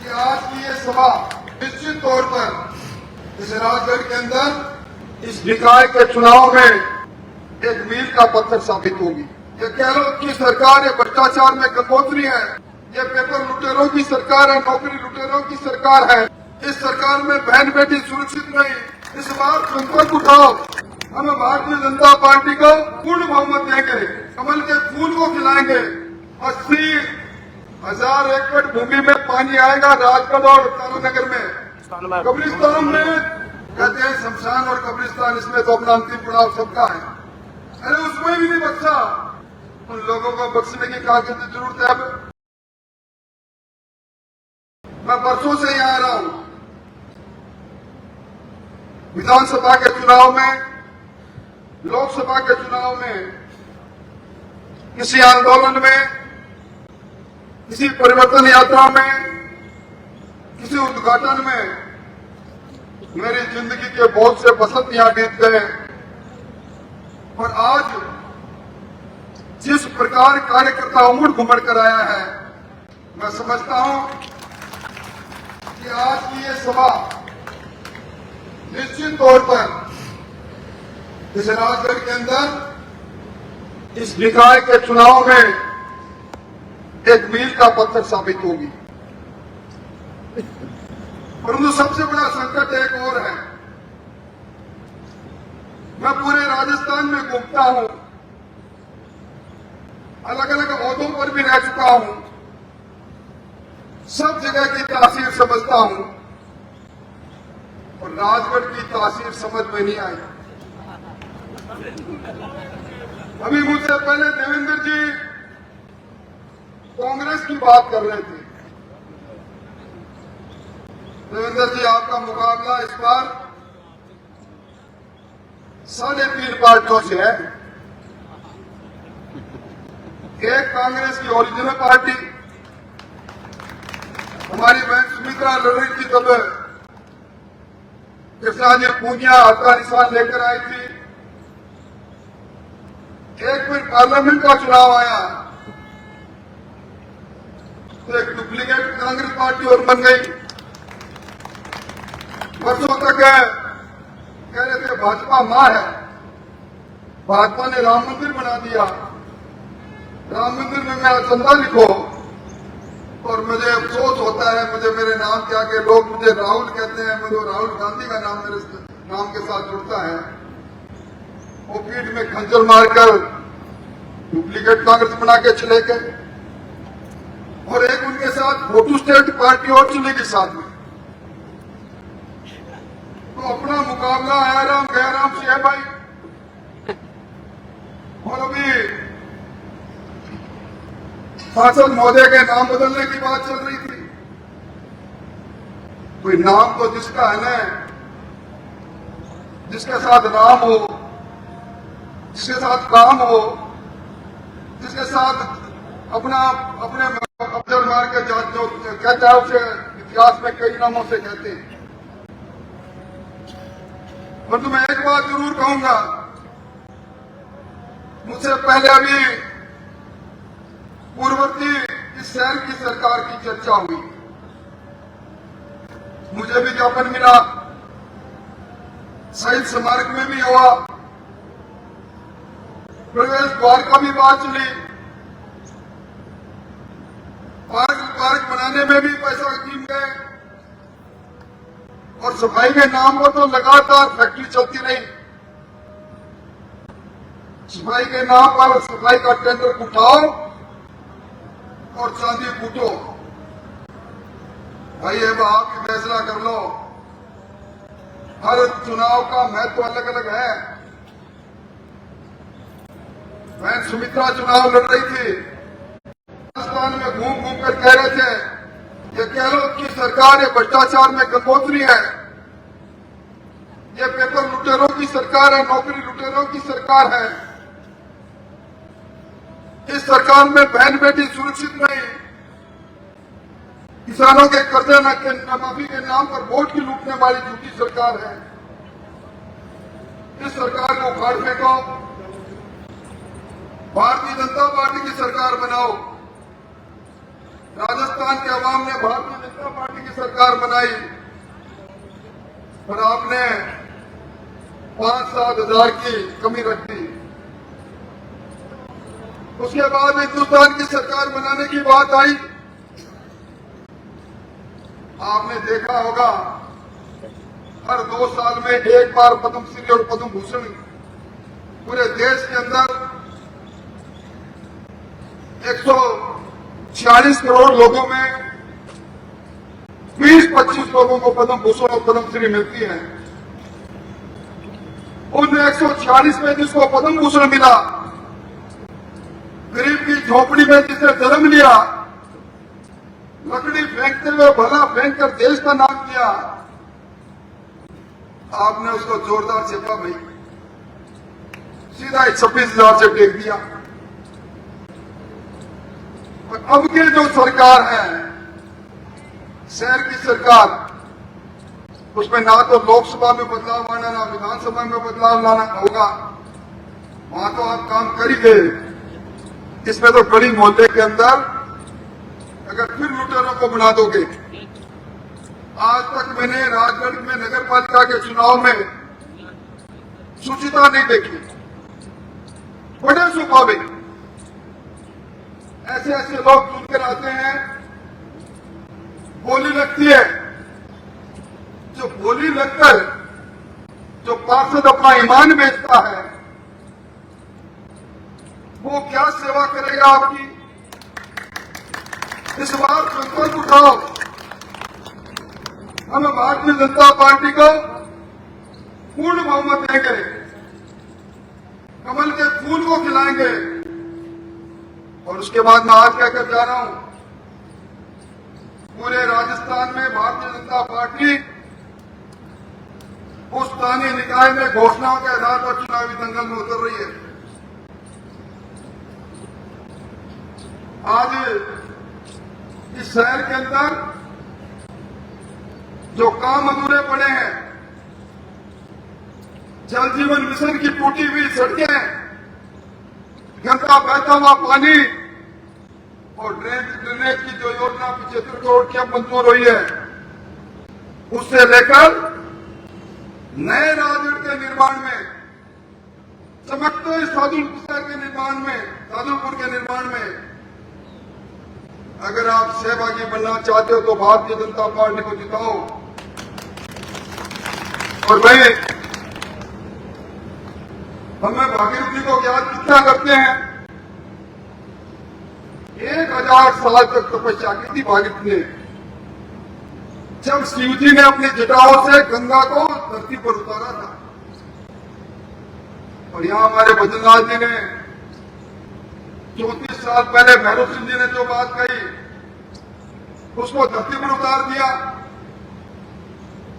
कि आज की ये सभा निश्चित तौर पर इस राजगढ़ के अंदर इस निकाय के चुनाव में एक मील का पत्थर साबित होगी। ये गहलोत की सरकार है, भ्रष्टाचार में गंगोत्री है, ये पेपर लुटेरों की सरकार है, नौकरी लुटेरों की सरकार है। इस सरकार में बहन बेटी सुरक्षित नहीं। इस बार संकल्प उठाओ, हम भारतीय जनता पार्टी को पूर्ण बहुमत देंगे, कमल के फूल को खिलाएंगे। 80,000 एकड़ भूमि में पानी आएगा राजगढ़ और तारानगर में, कब्रिस्तान में कहते हैं शमशान और कब्रिस्तान, इसमें तो अपना अंतिम पड़ाव सबका है। अरे उसमें भी नहीं बख्शा, उन लोगों को बख्शने की क्या जरूरत है। अब मैं बरसों से यहाँ आ रहा हूँ, विधानसभा के चुनाव में, लोकसभा के चुनाव में, किसी आंदोलन में, किसी परिवर्तन यात्रा में, किसी उद्घाटन में मेरी जिंदगी के बहुत से बसंत यहाँ बीत गए। और आज जिस प्रकार कार्यकर्ता उमड़ घुमड़ कर आया है, मैं समझता हूं कि आज की ये सभा निश्चित तौर पर इस राजगढ़ के अंदर इस निकाय के चुनाव में एक मील का पत्थर साबित होगी। परंतु सबसे बड़ा संकट एक और है। मैं पूरे राजस्थान में घूमता हूं, अलग अलग ओहदों पर भी रह चुका हूं, सब जगह की तासीर समझता हूं, और राजगढ़ की तासीर समझ में नहीं आई। अभी मुझसे पहले देवेंद्र जी कांग्रेस की बात कर रहे थे। देवेंद्र जी, आपका मुकाबला इस बार 3.5 पार्टियों से है। एक कांग्रेस की ओरिजिनल पार्टी, हमारी बहन सुमित्रा लड़ रही थी, तब कृष्णा जी पूनिया हत्या निशान लेकर आई थी। एक फिर पार्लियामेंट का चुनाव आया तो एक डुप्लीकेट कांग्रेस पार्टी और बन गई। वर्षों तक कह रहे थे भाजपा मां है, भाजपा ने राम मंदिर बना दिया, राम मंदिर में मेरा चंदा लिखो। और मुझे अफसोस होता है, मुझे मेरे नाम के आगे लोग मुझे राहुल कहते हैं, मुझे राहुल गांधी का नाम मेरे नाम के साथ जुड़ता है। वो पीठ में खंजर मारकर डुप्लीकेट कांग्रेस बना के चले गए, और एक उनके साथ फोटो स्टेट पार्टी और चलेगी साथ में। तो अपना मुकाबला आया राम गया राम से है भाई। और अभी सांसद महोदय के नाम बदलने की बात चल रही थी। कोई नाम तो जिसका है ना, जिसके साथ नाम हो, जिसके साथ काम हो, जिसके साथ अपने अब्जर मार के जो कहता है उसे इतिहास में कई नामों से कहते हैं। परंतु मैं एक बात जरूर कहूंगा, मुझसे पहले अभी पूर्ववर्ती इस शहर की सरकार की चर्चा हुई, मुझे भी ज्ञापन मिला, शहीद स्मारक में भी हुआ, प्रवेश द्वार का भी बात चली, पार्क बनाने में भी पैसा गिन गए, और सफाई के नाम पर तो लगातार फैक्ट्री चलती रही। सफाई के नाम पर सफाई का टेंडर उठाओ और चांदी कूटो। भाई अब आप ही फैसला कर लो। हर चुनाव का महत्व अलग अलग है। बहन सुमित्रा चुनाव लड़ रही थी, राजस्थान में घूम घूम कर कह रहे थे ये गहलोत की सरकार है, भ्रष्टाचार में गंगोत्री है, ये पेपर लुटेरों की सरकार है, नौकरी लुटेरों की सरकार है। इस सरकार में बहन बेटी सुरक्षित नहीं, किसानों के कर्जे न माफी के नाम पर वोट की लूटने वाली झूठी सरकार है। इस सरकार को उखाड़ फेंको, भारतीय जनता पार्टी की सरकार बनाओ। राजस्थान के अवाम ने भारतीय जनता पार्टी सरकार बनाई और आपने 5-7 हजार की कमी रख दी। उसके बाद हिंदुस्तान की सरकार बनाने की बात आई। आपने देखा होगा हर 2 साल में एक बार पद्म श्री और पद्म भूषण पूरे देश के अंदर 146 करोड़ लोगों में 20-25 लोगों को पद्म भूषण और पद्म श्री मिलती है। उन 146 में जिसको पद्म भूषण मिला, गरीब की झोपड़ी में जिसने जन्म लिया, लकड़ी फेंकते हुए भला फेंक कर देश का नाम लिया, आपने उसको जोरदार चेपा भाई सीधा 26,000 से टेक दिया। और अब की जो सरकार है, शहर की सरकार, उसमें ना तो लोकसभा में बदलाव आना, ना विधानसभा में बदलाव लाना होगा। वहां तो आप काम कर ही गए। इसमें तो गली मोहल्ले के अंदर अगर फिर लुटेरों को बना दोगे। आज तक मैंने राजगढ़ में नगर पालिका के चुनाव में शुचिता नहीं देखी। बड़े स्वाभाविक ऐसे ऐसे लोग चुनकर आते हैं, बोली लगती है, जो बोली लगकर जो पार्षद अपना ईमान बेचता है, वो क्या सेवा करेगा आपकी। इस बार संकल्प उठाओ, हम भारतीय जनता पार्टी को पूर्ण बहुमत देंगे, कमल के फूल को खिलाएंगे। और उसके बाद मैं आज कहकर जा रहा हूं, पूरे राजस्थान में भारतीय जनता पार्टी उस स्थानीय निकाय में घोषणाओं के आधार पर चुनावी दंगल में उतर रही है। आज इस शहर के अंदर जो काम अधूरे पड़े हैं, जल जीवन मिशन की टूटी हुई सड़कें, गंदा बहता हुआ पानी और ड्रेनेज की जो योजना 75 करोड़ की अब मंजूर हुई है, उससे लेकर नए राजगढ़ के निर्माण में, चमकते सादुलपुर के निर्माण में, सादुलपुर के निर्माण में अगर आप सहभागी बनना चाहते हो तो भारतीय जनता पार्टी को जिताओ। और भाई, हमें भागीरथी को याद कितना करते हैं। 1000 साल तक तपस्या की थी भागीरथी ने, जब शिव जी ने अपनी जटाओं से गंगा को धरती पर उतारा था। और यहां हमारे भजनलाल जी ने 34 साल पहले भैरव सिंह जी ने जो बात कही, उसको धरती पर उतार दिया।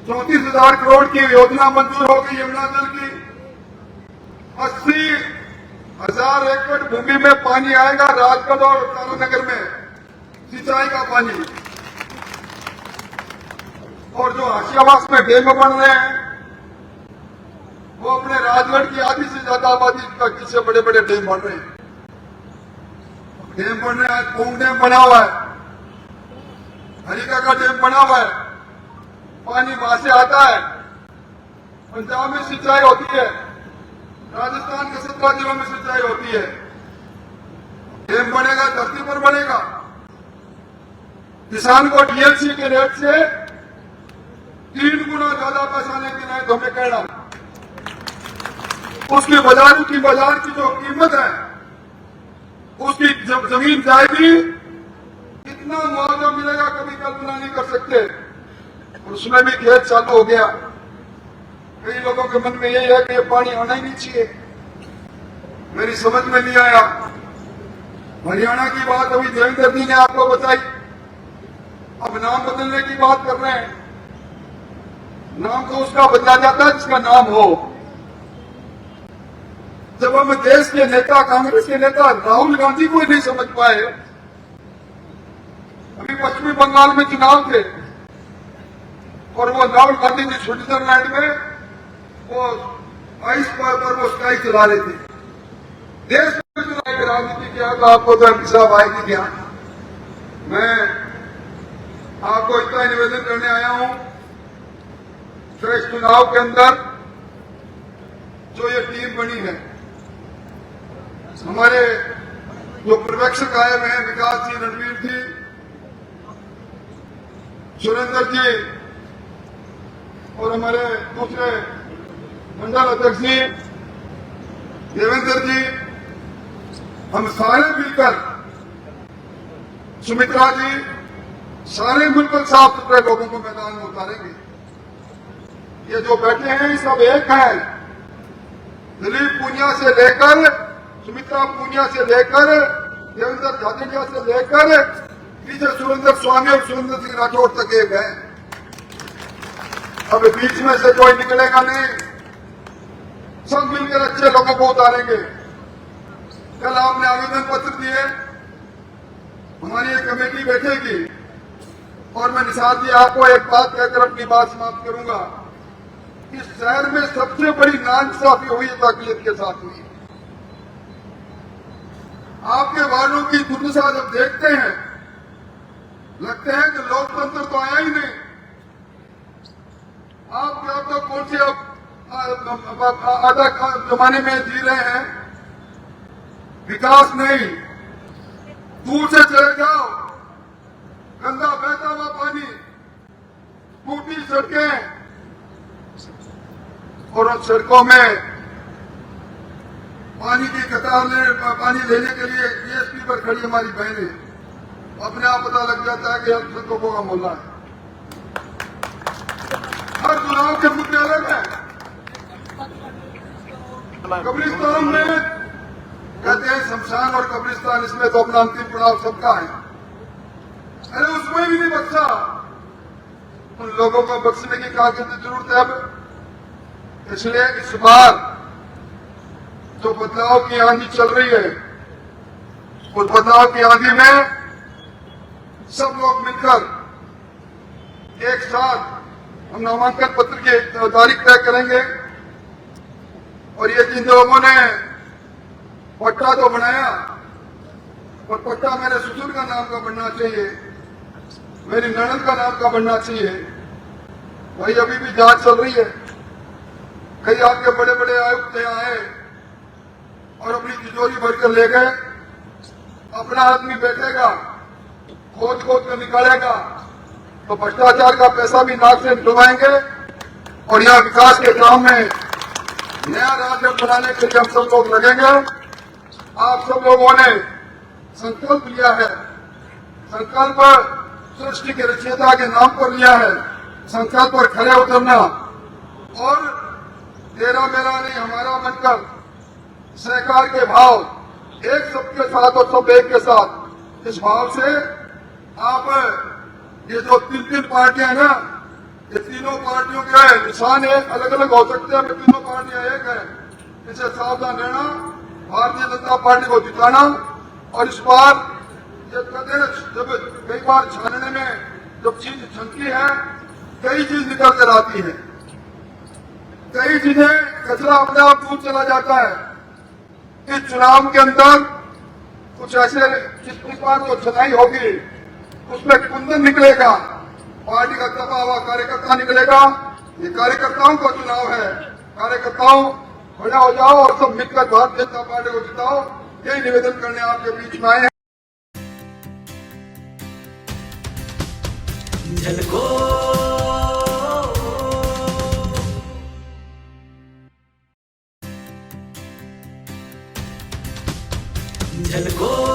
34,000 करोड़ की योजना मंजूर हो गई यमुना जल की। 80,000 एकड़ भूमि में पानी आएगा राजगढ़ और तारानगर में, सिंचाई का पानी। और जो हाशियावास में डैम बन रहे हैं, वो अपने राजगढ़ की आधी से ज्यादा आबादी से बड़े बड़े डैम बन रहे हैं। डैम बन रहे हैं, पूंग डैम बना हुआ है, हरिका का डैम बना हुआ है, पानी वहां से आता है। पंजाब में सिंचाई होती है, राजस्थान के 17 जिलों में सिंचाई होती है। डैम बनेगा, धरती पर बनेगा। किसान को डीएलसी के रेट से 3 गुना ज्यादा पैसा लेके नहीं तो हमें कहना, उसकी बाजार की जो कीमत है, उसकी जब जमीन जाएगी कितना मुआवजा मिलेगा कभी कल्पना नहीं कर सकते। और उसमें भी खेत चालू हो गया। कई लोगों के मन में यही है कि ये पानी आना ही नहीं चाहिए। मेरी समझ में नहीं आया। हरियाणा की बात अभी देवेंद्र जी ने आपको बताई। अब नाम बदलने की बात कर रहे हैं। नाम तो उसका बदला जाता है जिसका नाम हो। जब हम देश के नेता, कांग्रेस के नेता राहुल गांधी को नहीं समझ पाए। अभी पश्चिमी बंगाल में चुनाव थे और वो राहुल गांधी जी स्विट्जरलैंड में वो आइस पर वो स्काई चला रहे थे। देश में चुनाव की राजनीति क्या तो आपको तो अमित साहब आएगी क्या। मैं आपको इतना निवेदन करने आया हूं कि इस चुनाव के अंदर जो ये टीम बनी है, हमारे जो पर्यवेक्षक आए हुए हैं, विकास जी, रणवीर जी, सुरेंद्र जी और हमारे दूसरे मंडल अध्यक्ष जी देवेंद्र जी, हम सारे मिलकर, सुमित्रा जी, सारे मिलकर साफ सुथरे लोगों को मैदान में उतारेंगे। ये जो बैठे हैं सब एक हैं, दिलीप पूनिया से लेकर, सुमित्रा पूनिया से लेकर, देवेंद्र झाझड़िया से लेकर पीछे सुरेंद्र स्वामी और सुरेंद्र सिंह राठौड़ तक एक है। अब बीच में से कोई निकलेगा नहीं, सब मिलकर अच्छे लोगों को उतारेंगे। कल आपने आवेदन पत्र दिए, हमारी एक कमेटी बैठेगी और मैं निसार जी आपको एक बात कहकर अपनी बात समाप्त करूंगा। इस शहर में सबसे बड़ी नाइंसाफी हुई है अक़लियत के साथ हुई। आपके वार्डों की दुर्दशा जब देखते हैं, लगते हैं कि लोकतंत्र तो आया ही नहीं। आप क्या तो कौन से आधा जमाने में जी रहे हैं, विकास नहीं, दूर से चले जाओ, गंदा बहता हुआ पानी, टूटी सड़कें, और उन सड़कों में पानी की कतार पानी लेने के लिए टीएसपी पर खड़ी हमारी बहनें, अपने आप पता लग जाता है कि हम सड़कों का मोहल्ला है। हर चुनाव के मुद्दे अलग है। कब्रिस्तान में कहते हैं शमशान और कब्रिस्तान, इसमें तो अपना अंतिम पड़ाव सबका है। अरे उसमें भी नहीं बख्शा, उन लोगों को बख्शने की कागज जरूरत है अब। इसलिए इस बार जो बदलाव की आंधी चल रही है, उस बदलाव की आंधी में सब लोग मिलकर एक साथ हम नामांकन पत्र की तारीख तय करेंगे। और ये जिन लोगों ने पट्टा तो बनाया, और पट्टा मेरे ससुर का नाम का बनना चाहिए, मेरी ननद का नाम का बनना चाहिए। भाई अभी भी जांच चल रही है। कई आपके बड़े बड़े आयुक्त आए और अपनी तिजोरी भरकर ले गए। अपना आदमी बैठेगा, खोद खोद कर निकालेगा, तो भ्रष्टाचार का पैसा भी नाक से डुबाएंगे। और यहाँ विकास के काम में नया राज्य बनाने के लिए हम सब लोग लगेंगे। आप सब लोगों ने संकल्प लिया है, संकल्प सृष्टि के रचयिता के नाम पर लिया है, संकल्प पर खड़े उतरना और तेरा मेरा नहीं हमारा बनकर सहकार के भाव, एक सबके साथ और सब एक के साथ, इस भाव से आप ये जो तीन पार्टियां हैं ना, ये तीनों पार्टियों के निशान एक अलग अलग हो सकते हैं, तीनों पार्टियां एक है। इसे सावधान रहना, भारतीय जनता पार्टी को जिताना। और इस बार ये प्रदेश जब कई बार छानने में जब चीज छनकी है, कई चीज निकल कर आती है, कई चीजें कचरा अपने आप दूर चला जाता है। इस चुनाव के अंदर कुछ ऐसे जिस बार जो चुनाई होगी उसमें कुंदन निकलेगा, पार्टी का दबा हुआ कार्यकर्ता निकलेगा। ये कार्यकर्ताओं का चुनाव है। कार्यकर्ताओं खड़ा हो जाओ और सब मिलकर भारतीय जनता पार्टी को जिताओ। यही निवेदन करने आपके बीच में आए हैं। झलको